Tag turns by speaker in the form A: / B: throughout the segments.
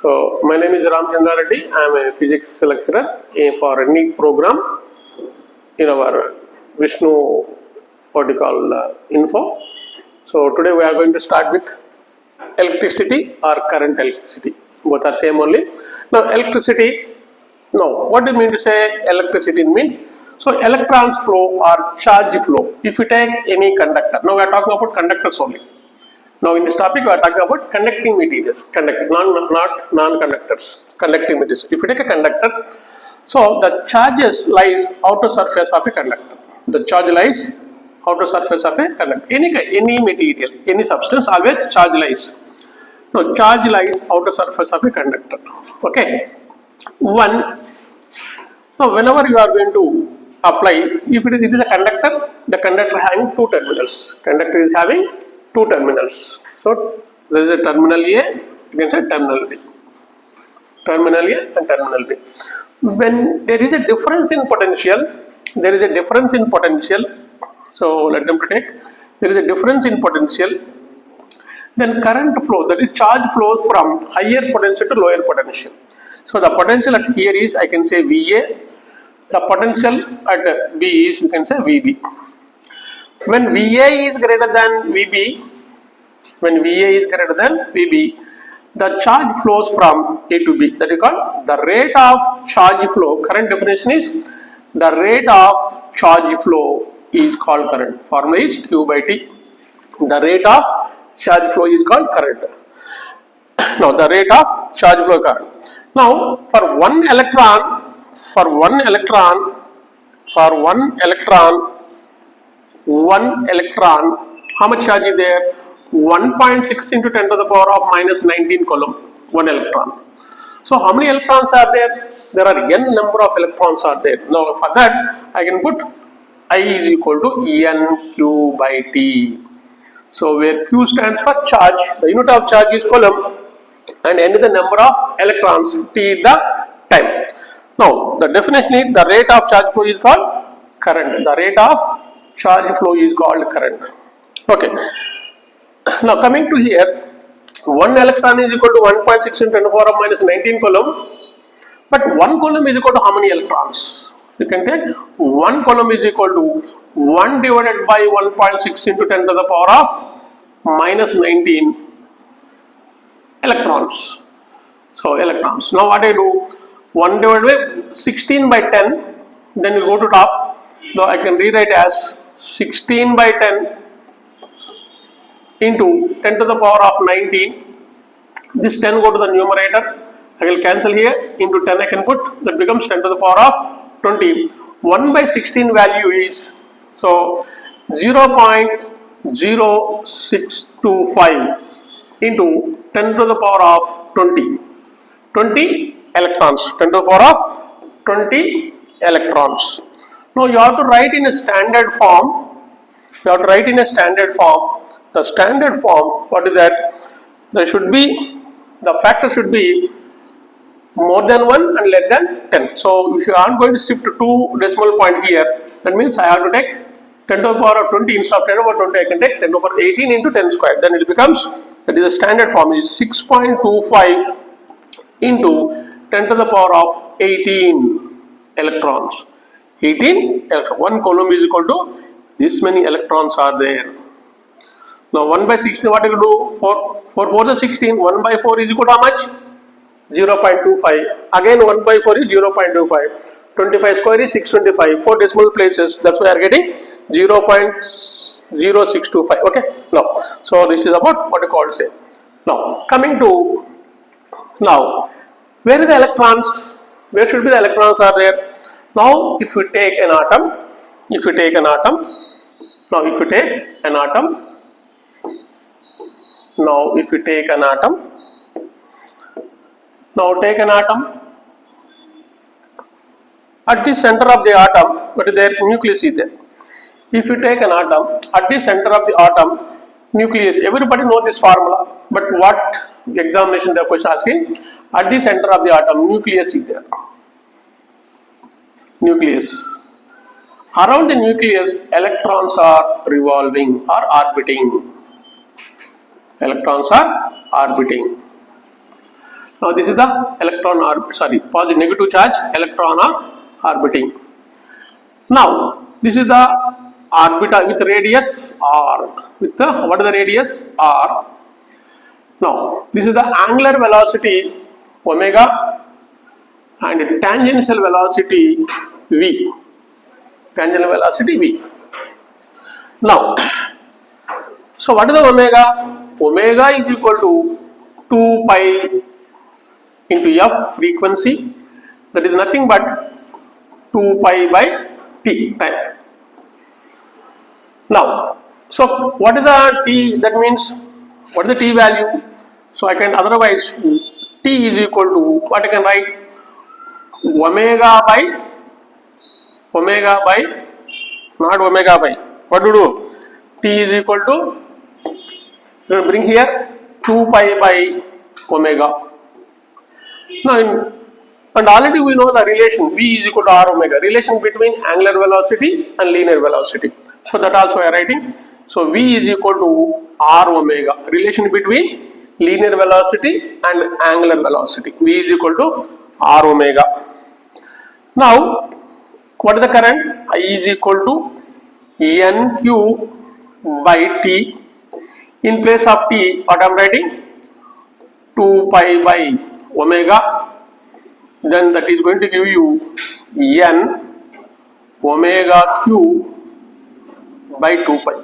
A: So my name is Ramchandra Reddy. I am a physics lecturer for a NEET program in our Vishnu what you call info. So today we are going to start with electricity or current electricity. Both are same only. Now electricity. Now what do you mean to say electricity means? So electrons flow or charge flow. If you take any conductor. Now we are talking about conductors only. Now in this topic we are talking about conducting materials, not non-conductors, conducting materials. If you take a conductor, so the charges lies outer surface of a conductor. The charge lies outer surface of a conductor. Any material, any substance, always charge lies. No, charge lies outer surface of a conductor. Okay. Now whenever you are going to apply, if it is a conductor, the conductor having two terminals. Conductor is having two terminals. So there is a terminal A, you can say terminal B. Terminal A and terminal B. When there is a difference in potential, so let them take, there is a difference in potential, then current flow, that is charge flows from higher potential to lower potential. So the potential at here is, I can say VA, the potential at B is, you can say VB. When VA is greater than VB, the charge flows from A to B. That is called the rate of charge flow. Current definition is the rate of charge flow is called current. Formula is Q by T. The rate of charge flow is called current. Now the rate of charge flow current. Now for one electron, how much charge is there? 1.6 into 10 to the power of minus 19 coulomb, 1 electron. So how many electrons are there? There are n number of electrons are there. Now for that I can put I is equal to NQ by T. So where Q stands for charge, the unit of charge is coulomb, and N is the number of electrons, T is the time. Now the definition is the rate of charge flow is called current. The rate of charge flow is called current. Okay. Now coming to here, 1 electron is equal to 1.6 into 10 to the power of minus 19 coulomb. But 1 coulomb is equal to how many electrons? You can take 1 coulomb is equal to 1 divided by 1.6 into 10 to the power of minus 19 electrons. So electrons. Now what I do? 1 divided by 16 by 10. Then you go to top. So I can rewrite as 16 by 10 into 10 to the power of 19. This 10 go to the numerator. I will cancel here. Into 10 I can put. That becomes 10 to the power of 20. 1 by 16 value is, so 0.0625 into 10 to the power of 20. 20 electrons. 10 to the power of 20 electrons. Now you have to write in a standard form. The standard form, what is that? There should be, the factor should be more than 1 and less than 10. So if you are going to shift to 2 decimal point here, that means I have to take 10 to the power of 20 instead of 10 over 20, I can take 10 over 18 into 10 squared. Then it becomes, that is the standard form is 6.25 into 10 to the power of 18 electrons. 18 electrons. 1 coulomb is equal to this many electrons are there. Now 1 by 16, what do you do? 4 is 16. 1 by 4 is equal to how much? 0.25. Again 1 by 4 is 0.25. 25 square is 625. 4 decimal places. That's why we are getting 0.0625. Okay. Now, so this is about what you call say. Now coming to where are the electrons? Where should be the electrons are there? Now if you take an atom. Now if you take an atom, at the center of the atom, what is there? Nucleus is there. If you take an atom, at the center of the atom, nucleus, everybody knows this formula, but what examination the question asking? At the center of the atom, nucleus is there. Nucleus. Around the nucleus, electrons are revolving or orbiting. Now this is the electron positive negative charge electron are orbiting. Now this is the orbital with radius r, with the what is the radius r. Now this is the angular velocity omega and tangential velocity v. Tangential velocity v. Now, so what is the omega? Omega is equal to 2 pi into f frequency, that is nothing but 2 pi by t time. Now, so what is the t? That means what is the t value? So I can otherwise t is equal to what I can write? Omega by not omega by, what to do? T is equal to, bring here 2 pi by omega. Now and already we know the relation v is equal to r omega, relation between angular velocity and linear velocity. So that also I am writing. So v is equal to r omega, relation between linear velocity and angular velocity. V is equal to r omega. Now what is the current? I is equal to nq by t. In place of t, what I am writing? 2 pi by omega. Then that is going to give you n omega q by 2 pi.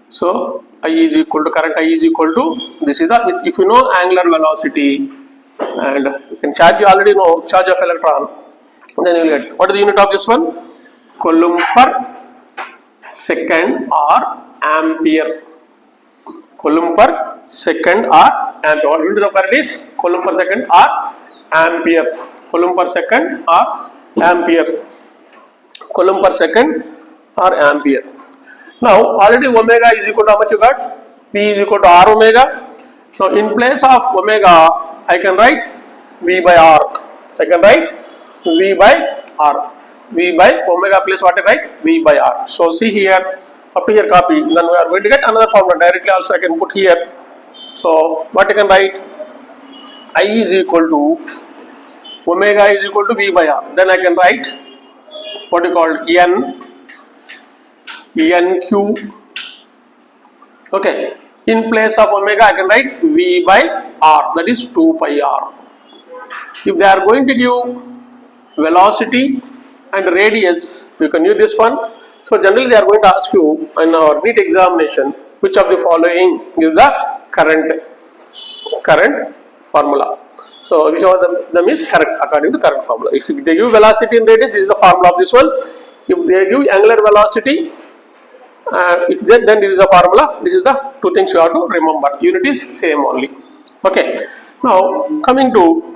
A: So I is equal to, current I is equal to, this is the, if you know angular velocity and you can charge, you already know charge of electron, then you will get, what is the unit of this one? Coulomb per second or ampere. Coulomb per second or ampere. What unit of current is? Coulomb per second or ampere. Coulomb per second or ampere. Coulomb per second or ampere. Now already omega is equal to how much you got? P is equal to r omega. Now in place of omega I can write v by r. I can write v by r. V by omega plus what I write? V by r. So see here, up to here copy. Then we are going to get another formula directly also I can put here. So what I can write? I is equal to omega is equal to v by r. Then I can write what you call nq. Okay. In place of omega I can write v by r, that is 2 pi r. If they are going to give velocity and radius, you can use this one. So generally they are going to ask you in our NEET examination, which of the following is the current formula. So which of them is correct according to current formula. If they give velocity and radius, this is the formula of this one. If they give angular velocity, then this is the formula. This is the two things you have to remember. Unit is same only. Okay. Now coming to,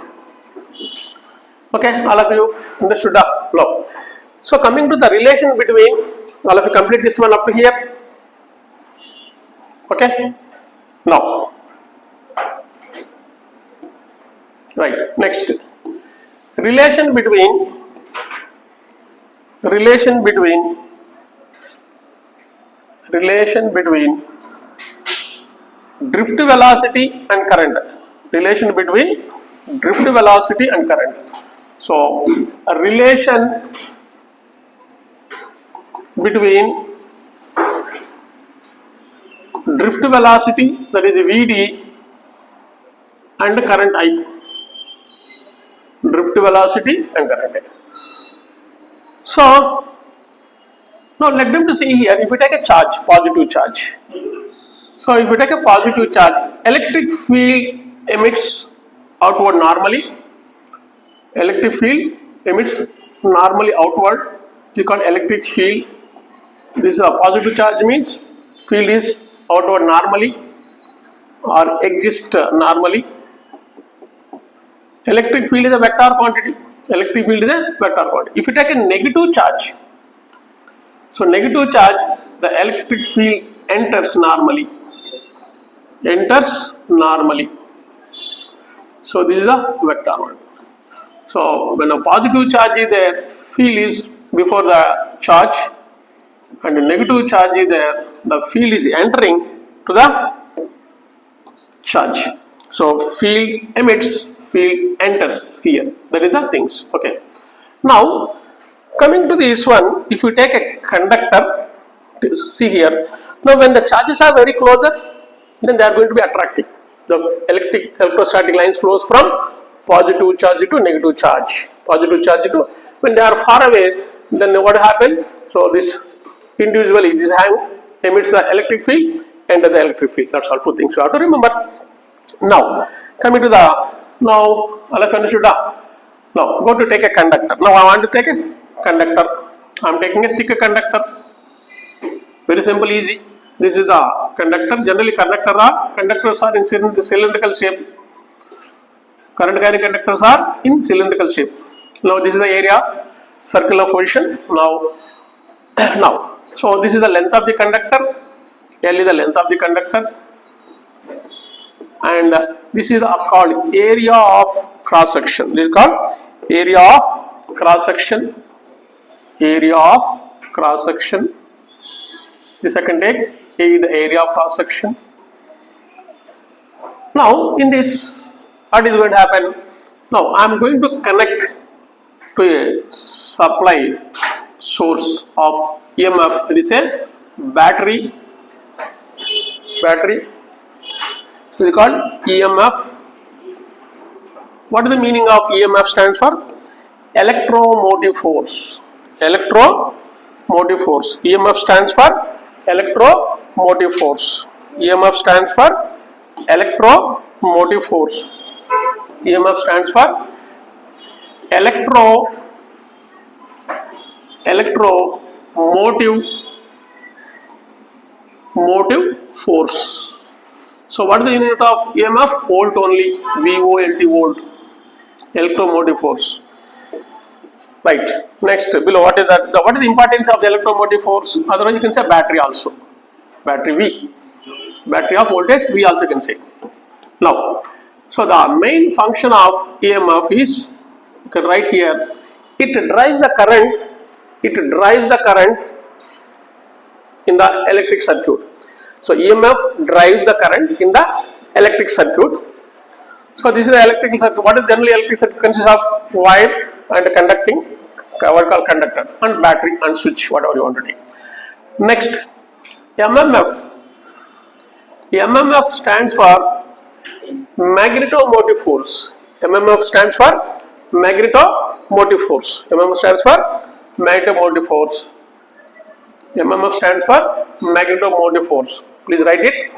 A: okay, all of you understood the flow. So coming to the relation between, all of you complete this one up to here. Okay. Now, right, next, relation between drift velocity and current. Relation between drift velocity and current. So a relation between drift velocity, that is Vd, and current I. Drift velocity and current I. So now let them to see here, if you take a charge, positive charge. So if you take a positive charge, electric field emits outward normally. Electric field emits normally outward. We call electric field. This is a positive charge, means field is outward normally or exist normally. Electric field is a vector quantity. Electric field is a vector quantity. If you take a negative charge, so negative charge, the electric field enters normally. So this is a vector one. So when a positive charge is there, field is before the charge, and a negative charge is there, the field is entering to the charge. So field emits, field enters here. That is the things. Okay. Now coming to this one, if you take a conductor, see here. Now when the charges are very closer, then they are going to be attracting. The electrostatic lines flows from positive charge to negative charge. Positive charge to, when they are far away, then what happens? So this individually this hand emits the electric field, enter the electric field. That's all two things you have to remember. Now coming to the, now all of you understood. Now go to take a conductor. Now I want to take a conductor. I am taking a thicker conductor. Very simple, easy. This is the conductor. Generally conductors are in cylindrical shape. Current carrying conductors are in cylindrical shape. Now this is the area, circular position. Now so this is the length of the conductor. L is the length of the conductor, and this is the called area of cross section. This is called area of cross section. Area of cross section. This I can take A is the area of cross section. Now in this, what is going to happen? Now I am going to connect to a supply source of EMF. It is a battery. Battery. So it is called EMF. What is the meaning of EMF? Stands for electromotive force. Electromotive force. EMF stands for electromotive force. EMF stands for electromotive force. EMF stands for electromotive force. So what is the unit of EMF? Volt only. VOLT, volt. Electromotive force. Right. Next, below, what is that? What is the importance of the electromotive force? Otherwise, you can say battery also. Battery V. Battery of voltage V also can say. Now, so the main function of EMF is, you can write here, it drives the current. It drives the current in the electric circuit. So EMF drives the current in the electric circuit. So this is the electrical circuit. What is generally electric circuit? Consists of wire and conducting, what called conductor, and battery and switch, whatever you want to take. Next, MMF. MMF stands for magnetomotive force. MMF stands for magnetomotive force. MMF stands for magnetomotive force. MMF stands for magnetomotive force. Please write it.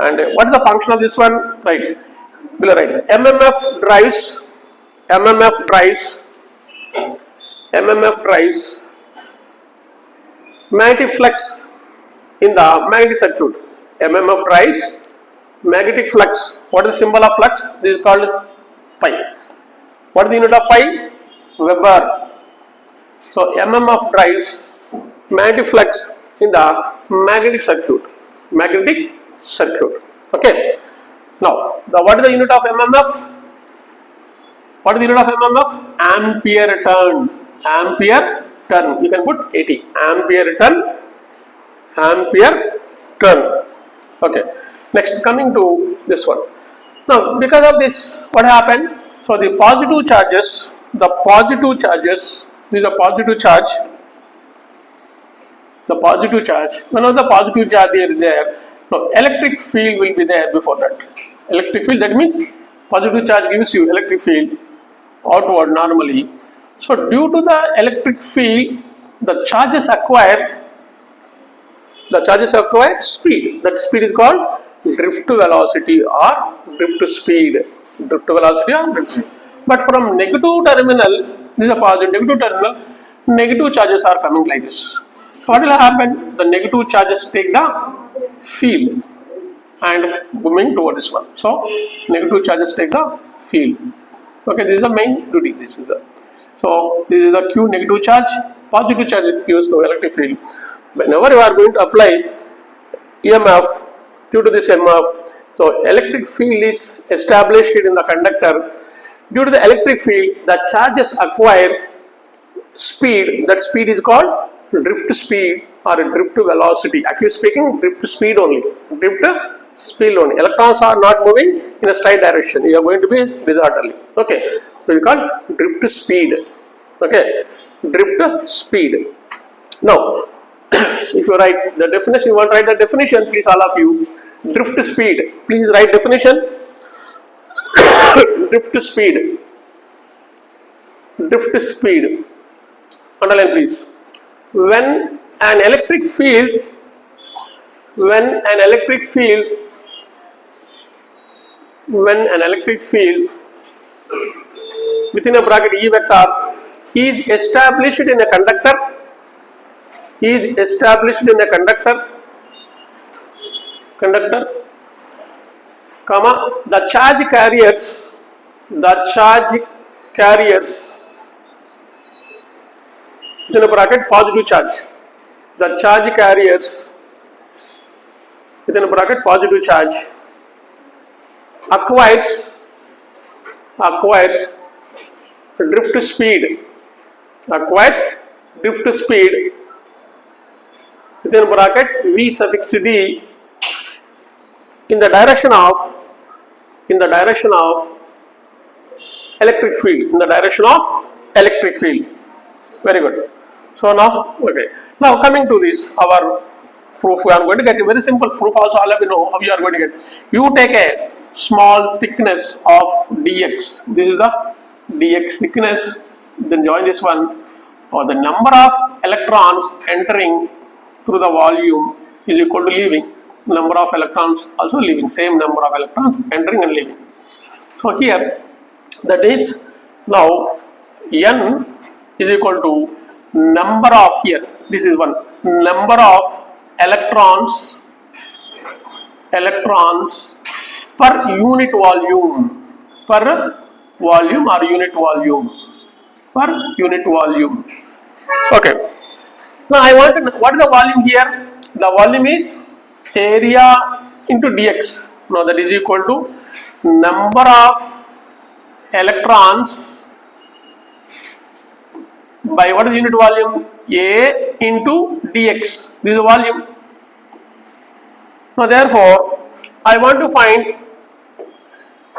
A: And what is the function of this one? Right. Below write. MMF drives magnetic flux in the magnetic circuit. MMF drives magnetic flux. What is the symbol of flux? This is called pi. What is the unit of pi? Weber. So MMF drives magnetic flux in the magnetic circuit. Magnetic circuit. Okay. Now, what is the unit of MMF? What is the unit of MMF? Ampere turn. Ampere turn. You can put 80. Ampere turn. Ampere turn. Okay. Next, coming to this one. Now, because of this, what happened? So, the positive charges, this is a positive charge. The positive charge. Whenever the positive charge is there, no, electric field will be there before that. Electric field, that means positive charge gives you electric field outward normally. So due to the electric field, the charges acquire speed. That speed is called drift velocity or drift speed. Drift velocity or drift speed. But from negative terminal, this is a positive, negative terminal, negative charges are coming like this. So what will happen? The negative charges take the field and moving toward this one. So negative charges take the field. Okay, this is the main duty. This is the Q, negative charge. Positive charge gives the electric field. Whenever you are going to apply EMF due to this EMF, so electric field is established in the conductor. Due to the electric field, the charges acquire speed. That speed is called drift speed or drift velocity. Actually speaking, drift speed only. Drift spill only. Electrons are not moving in a straight direction. You are going to be disorderly. Okay. So you call drift speed. Okay. Drift speed. Now, if you write the definition, you want to write the definition, please all of you. Drift speed. Please write definition. Drift speed. Drift speed. Underline please. When an electric field within a bracket E vector is established in a conductor, comma, the charge carriers within a bracket positive charge. The charge carriers within a bracket positive charge acquires drift speed within bracket V suffix d in the direction of electric field. Very good. So now, okay. Now coming to this, our proof, we are going to get a very simple proof also. All of you know how you are going to get. You take a small thickness of dx. This is the dx thickness. Then join this one. Or the number of electrons entering through the volume is equal to leaving. Number of electrons also leaving. Same number of electrons entering and leaving. So here, that is now n is equal to number of, here this is one, number of electrons per unit volume or unit volume. Okay. Now I want to know what is the volume here. The volume is area into dx. Now that is equal to number of electrons by what is unit volume? A into dx. This is the volume. Now therefore, I want to find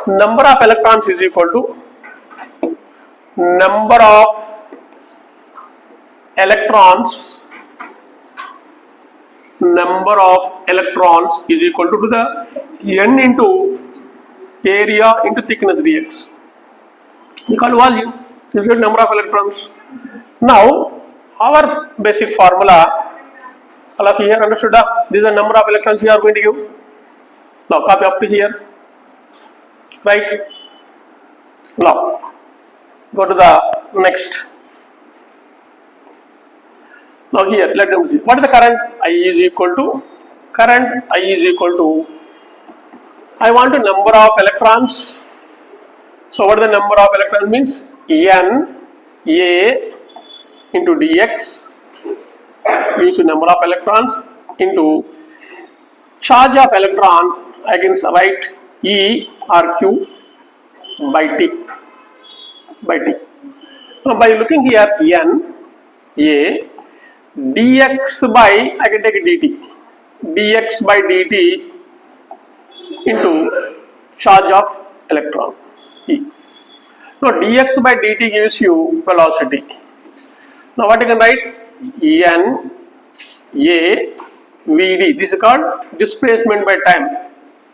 A: number of electrons is equal to number of electrons is equal to the n into area into thickness dx. We call volume. This is the number of electrons. Now, our basic formula, all of you here understood? This is the number of electrons we are going to give. Now, copy up to here. Right? Now, go to the next. Now, here, let them see. What is the current? I is equal to, I want a number of electrons. So, what is the number of electrons means? N, A into dx, use the number of electrons into charge of electron, I can write E or Q by T. Now, by looking here, N, A, dx by, I can take a dt, dx by dt into charge of electron, E. Now, dx by dt gives you velocity. Now, what you can write? N, A, Vd. This is called displacement by time.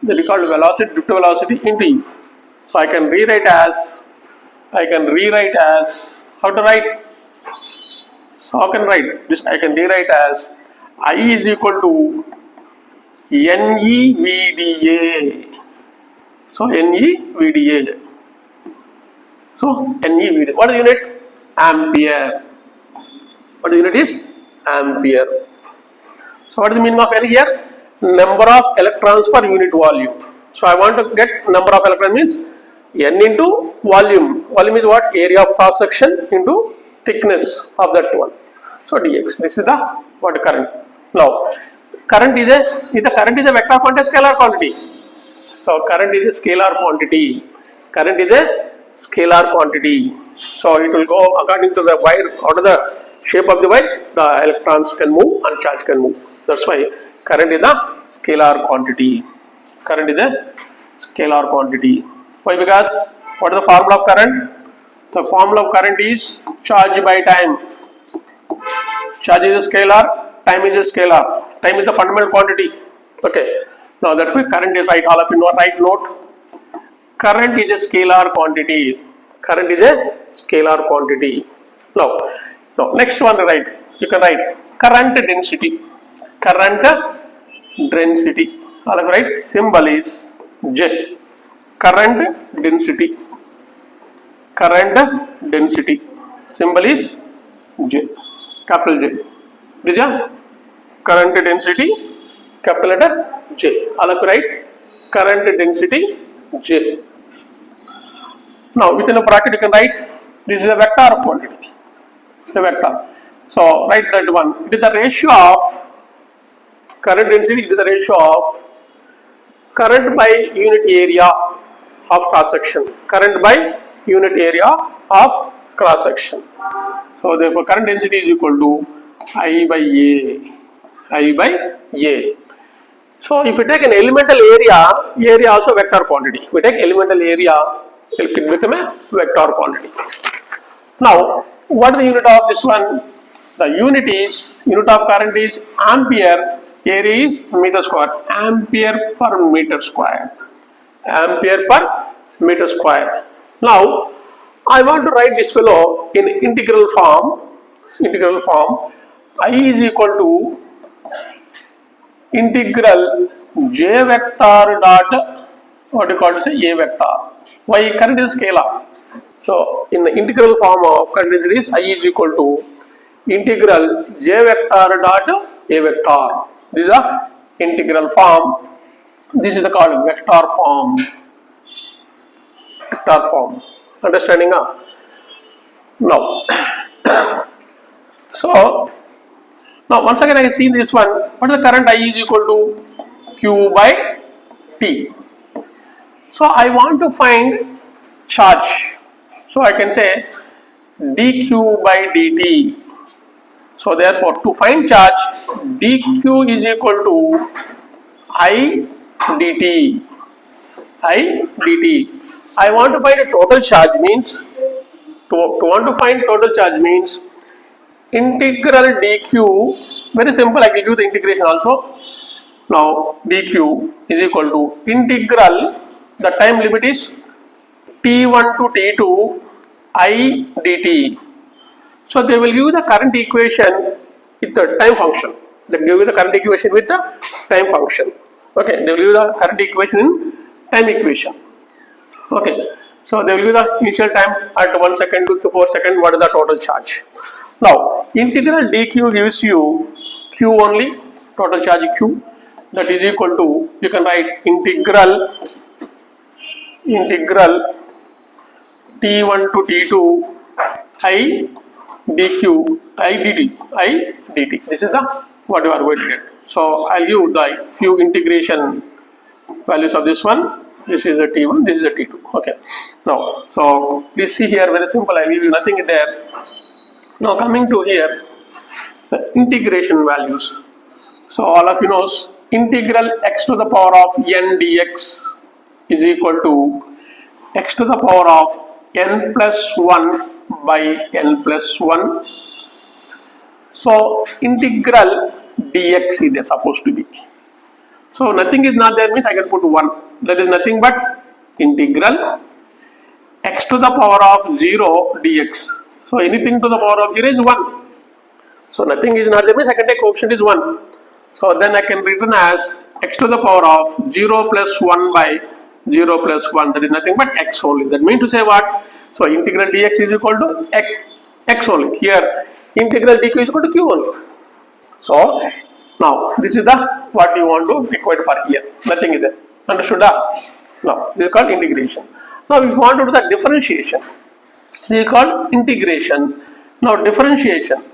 A: That is called velocity, drift velocity into E. So, I can rewrite as, how to write? So, how can I write this? I can rewrite as I is equal to NEVDA. So, NEVDA. So, NEVDA. What is the unit? Ampere. What the unit is? Ampere. So, what is the meaning of N here? Number of electrons per unit volume. So, I want to get number of electrons means N into volume. Volume is what? Area of cross section into thickness of that one. So, dx. This is the what current. Now, current is a vector quantity, scalar quantity. So, current is a scalar quantity. So, it will go according to the wire, out of the shape of the wire, the electrons can move and charge can move. That's why current is a scalar quantity. Current is a scalar quantity. Why? Because what is the formula of current? The formula of current is charge by time. Charge is a scalar, time is a scalar. Time is the fundamental quantity. Okay. Now that's why current is right. All of you know, write note. Current is a scalar quantity. Current is a scalar quantity. Now next one, right? You can write current density. Current density. All right. Symbol is J. Current density. Current density. Symbol is J. Capital J. Dija? Current density. Capital letter J. All right. Current density J. Now within a bracket you can write this is a vector of quantity. A vector. So write that one. It is the ratio of current density. It is the ratio of current by unit area of cross section. Current by unit area of cross section. So therefore current density is equal to I by A. I by A. So if we take an elemental area also vector quantity. If we take elemental area, it can become a vector quantity. Now, what is the unit of this one? The unit of current is ampere, area is meter square, ampere per meter square. Ampere per meter square. Now, I want to write this fellow in integral form. Integral form. I is equal to integral j vector dot what you call to say a vector. Why? Current is scalar. So in the integral form of current density is I is equal to integral j vector dot a vector. This is a integral form. This is called vector form. Vector form. Understanding? Now, so now once again I can see this one. What is the current I is equal to Q by T. So I want to find charge. So I can say dq by dt. So therefore to find charge dq is equal to I dt. I dt. I want to find a total charge means total charge means integral dq. Very simple. I will give the integration also. Now dq is equal to integral. The time limit is t1 to t2 I dt. So they will give you the current equation with the time function. They give you the current equation with the time function. Okay, they will give you the current equation in time equation. Okay, so they will give you the initial time at 1 second to 4 seconds. What is the total charge? Now integral dq gives you q only, total charge q. That is equal to, you can write integral t1 to t2 I dq I dt. This is the what you are going to get. So I'll give the few integration values of this one. This is a t1, this is a t2. Okay. Now, so please see here, very simple. I will give you nothing there. Now coming to here, the integration values. So all of you knows integral x to the power of n dx is equal to x to the power of n plus 1 by n plus 1. So integral dx is supposed to be. So nothing is not there means I can put 1. That is nothing but integral x to the power of 0 dx. So anything to the power of 0 is 1. So nothing is not there means I can take coefficient is 1. So then I can written as x to the power of 0 plus 1 by 0 plus 1. That is nothing but x only. That means to say what? So integral dx is equal to x only. Here integral dq is equal to q only. So now this is the what you want to require for here. Nothing is there. Understood? Now this is called integration. Now if you want to do the differentiation, this is called integration. Now differentiation.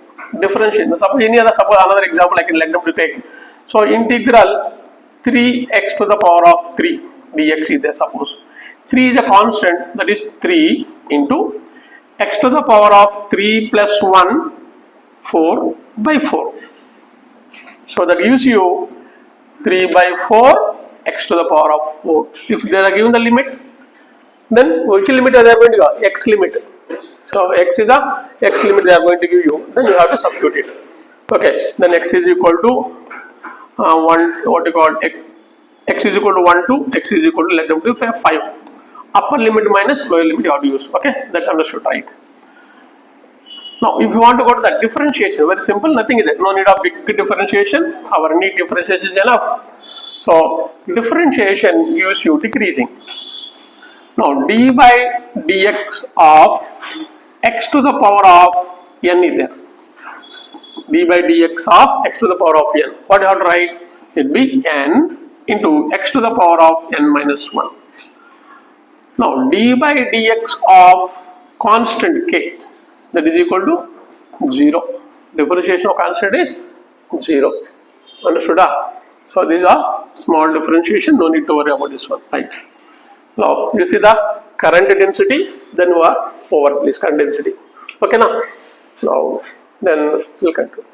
A: Suppose another example I can let them to take. So integral 3x to the power of 3 dx is there. Suppose 3 is a constant, that is 3 into x to the power of 3 plus 1 4 by 4. So that gives you 3 by 4 x to the power of 4. If they are given the limit, then which limit are they going to go? X limit. So x is the x limit they are going to give you. Then you have to substitute it. Okay. Then x is equal to 1. What you call x is equal to 1 to x is equal to let them to 5. Upper limit minus lower limit you have to use. Okay. That understood, right? Now, if you want to go to the differentiation, very simple, nothing is there. No need of big differentiation. Our NEET differentiation is enough. So, differentiation gives you decreasing. Now, d by dx of x to the power of n is there. D by dx of x to the power of n. What you have to write? It will be n into x to the power of n minus 1. Now, d by dx of constant k, that is equal to 0. Differentiation of constant is 0. Understood? So, these are small differentiation, no need to worry about this one, right? Now, you see the current density, then you are over, please, current density. Okay, now, then we'll continue.